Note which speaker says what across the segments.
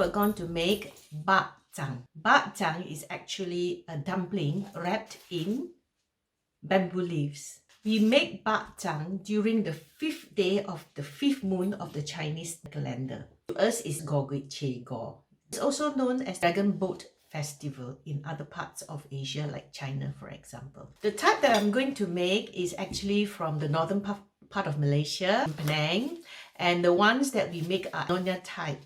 Speaker 1: we're going to make Bak Chang. Bak Chang is actually a dumpling wrapped in bamboo leaves. We make Bak Chang during the 5th day of the 5th moon of the Chinese calendar. To us, it's Gogui Che Go. It's also known as Dragon Boat Festival in other parts of Asia, like China, for example. The type that I'm going to make is actually from the northern part of Malaysia, Penang, and the ones that we make are Nyonya type,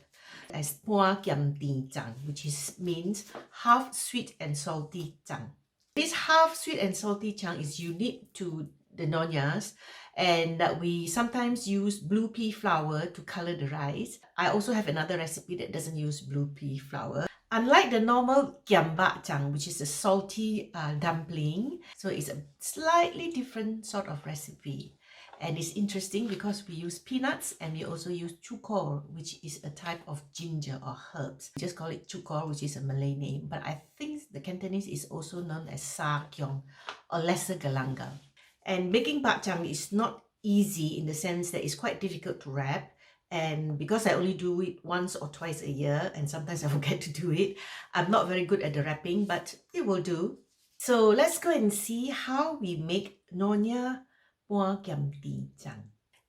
Speaker 1: as Pua Kiam Ting Chang, which means half sweet and salty chang. This half sweet and salty chang is unique to the Nyonyas, and that we sometimes use blue pea flour to color the rice. I also have another recipe that doesn't use blue pea flour. Unlike the normal Kiam Bak Chang, which is a salty dumpling, so it's a slightly different sort of recipe. And it's interesting because we use peanuts and we also use cekur, which is a type of ginger or herbs. We just call it cekur, which is a Malay name, but I think the Cantonese is also known as sa kiong or lesser galangal. And making bak chang is not easy in the sense that it's quite difficult to wrap. And because I only do it once or twice a year, and sometimes I forget to do it, I'm not very good at the wrapping, but it will do. So let's go and see how we make Nyonya Bak Chang.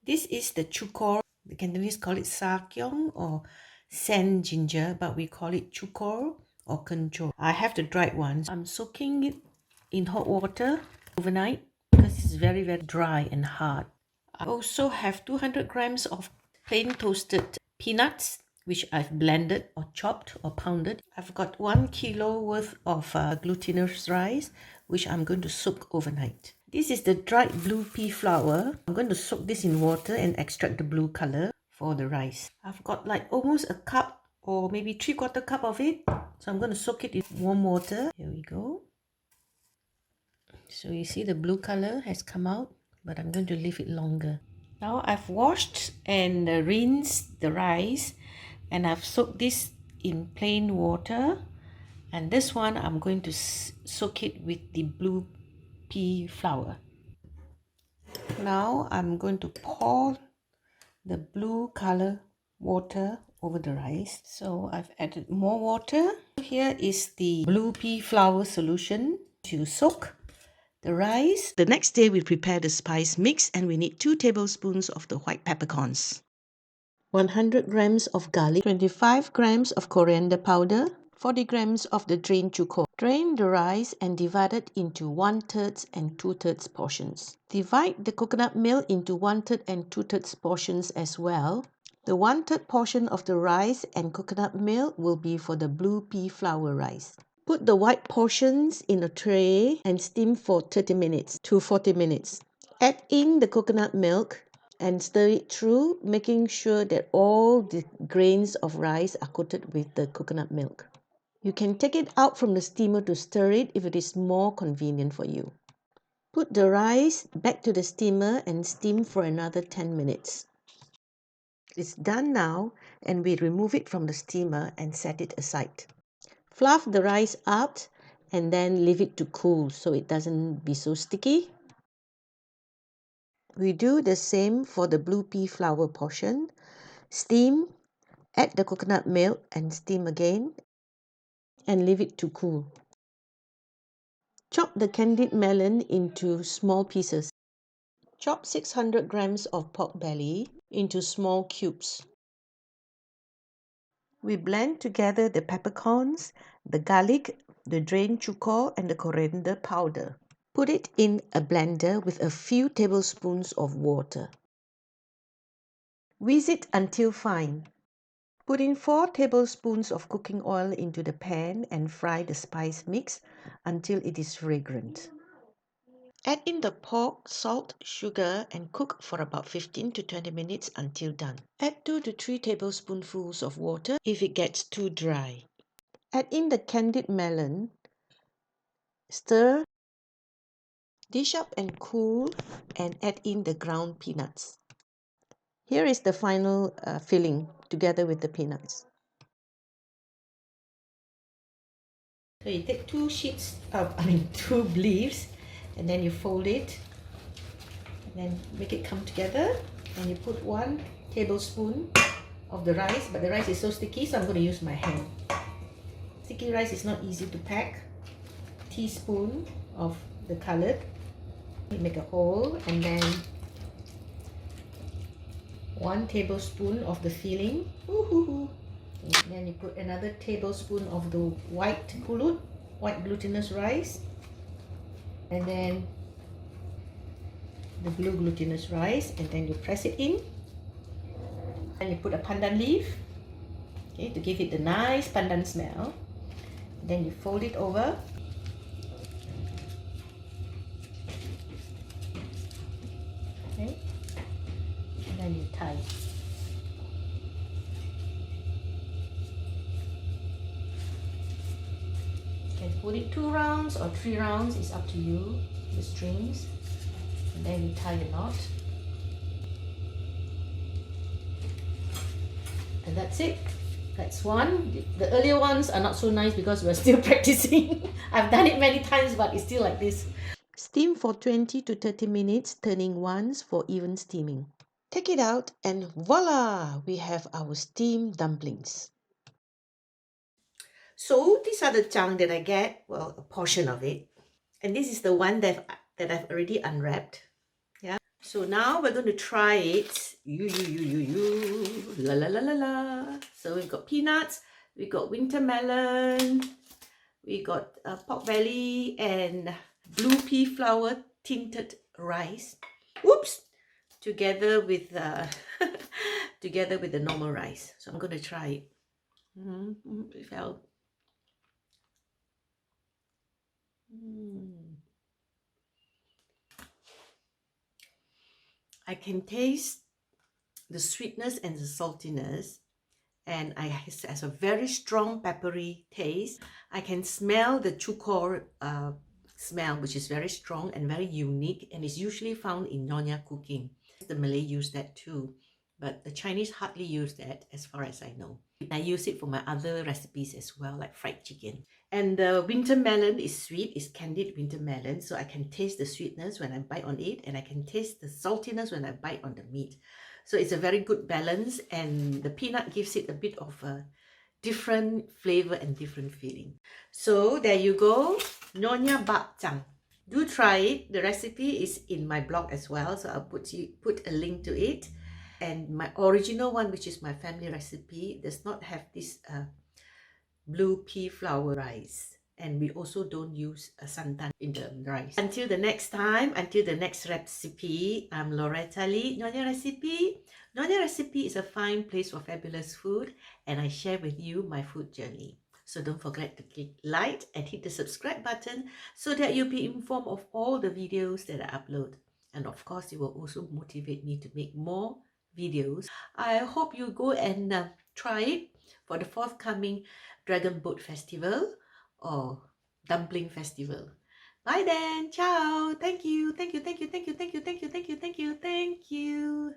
Speaker 1: This is the cekur. The Cantonese call it sa kiong or sand ginger, but we call it cekur or kencur. I have the dried ones. I'm soaking it in hot water overnight because it's very, very dry and hard. I also have 200 grams of plain toasted peanuts, which I've blended or chopped or pounded. I've got 1 kilo worth of glutinous rice, which I'm going to soak overnight. This is the dried blue pea flour. I'm going to soak this in water and extract the blue color for the rice. I've got like almost a cup or maybe 3/4 cup of it. So I'm going to soak it in warm water. Here we go. So you see the blue color has come out, but I'm going to leave it longer. Now I've washed and rinsed the rice, and I've soaked this in plain water. And this one I'm going to soak it with the blue pea flour. Now I'm going to pour the blue color water over the rice. So I've added more water. Here is the blue pea flour solution to soak the rice. The next day we prepare the spice mix, and we need 2 tablespoons of the white peppercorns, 100 grams of garlic, 25 grams of coriander powder, 40 grams of the drained cekur. Drain the rice and divide it into 1/3 and 2/3 portions. Divide the coconut milk into 1/3 and 2/3 portions as well. The 1/3 portion of the rice and coconut milk will be for the blue pea flour rice. Put the white portions in a tray and steam for 30 minutes to 40 minutes. Add in the coconut milk and stir it through, making sure that all the grains of rice are coated with the coconut milk. You can take it out from the steamer to stir it if it is more convenient for you. Put the rice back to the steamer and steam for another 10 minutes. It's done now, and we remove it from the steamer and set it aside. Fluff the rice out and then leave it to cool so it doesn't be so sticky. We do the same for the blue pea flour portion. Steam, add the coconut milk and steam again, and leave it to cool. Chop the candied melon into small pieces. Chop 600 grams of pork belly into small cubes. We blend together the peppercorns, the garlic, the drained cekur, and the coriander powder. Put it in a blender with a few tablespoons of water. Whisk it until fine. Put in 4 tablespoons of cooking oil into the pan and fry the spice mix until it is fragrant. Add in the pork, salt, sugar, and cook for about 15 to 20 minutes until done. Add 2 to 3 tablespoonfuls of water if it gets too dry. Add in the candied melon. Stir. Dish up and cool, and add in the ground peanuts. Here is the final filling together with the peanuts. So you take 2 leaves, and then you fold it, and then make it come together, and you put 1 tablespoon of the rice, but the rice is so sticky, so I'm going to use my hand. Sticky rice is not easy to pack. Teaspoon of the colored. You make a hole, and then 1 tablespoon of the filling. And then you put another tablespoon of the white pulut, white glutinous rice, and then the blue glutinous rice, and then you press it in. And you put a pandan leaf, okay, to give it the nice pandan smell. Then you fold it over. Okay, and then you tie it. You can put it 2 rounds or 3 rounds, it's up to you, the strings. And then you tie a knot. And that's it. That's one. The earlier ones are not so nice because we're still practicing. I've done it many times, but it's still like this. Steam for 20 to 30 minutes, turning once for even steaming. Take it out and voila! We have our steamed dumplings. So these are the chunk that I get, well, a portion of it. And this is the one that I've already unwrapped. Yeah. So now we're going to try it. La la la la la. So we've got peanuts, we got winter melon, we got pork belly and blue pea flour tinted rice. Oops! Together with together with the normal rice. So I'm going to try it. It felt. I can taste the sweetness and the saltiness, and it has a very strong peppery taste. I can smell the cekur smell, which is very strong and very unique, and is usually found in Nyonya cooking. The Malay use that too, but the Chinese hardly use that as far as I know. I use it for my other recipes as well, like fried chicken. And the winter melon is sweet, it's candied winter melon, so I can taste the sweetness when I bite on it, and I can taste the saltiness when I bite on the meat. So it's a very good balance, and the peanut gives it a bit of a different flavor and different feeling. So there you go, Nyonya Bak Chang. Do try it. The recipe is in my blog as well, so I'll put a link to it. And my original one, which is my family recipe, does not have this blue pea flour rice, and we also don't use a santan in the rice. Until the next time, until the next recipe, I'm Loretta Lee, Nyonya Recipe. Nyonya Recipe is a fine place for fabulous food, and I share with you my food journey. So don't forget to click like and hit the subscribe button so that you'll be informed of all the videos that I upload. And of course, it will also motivate me to make more videos. I hope you go and try it for the forthcoming Dragon Boat Festival or Dumpling Festival. Bye then. Ciao. Thank you. Thank you. Thank you. Thank you. Thank you. Thank you. Thank you. Thank you. Thank you.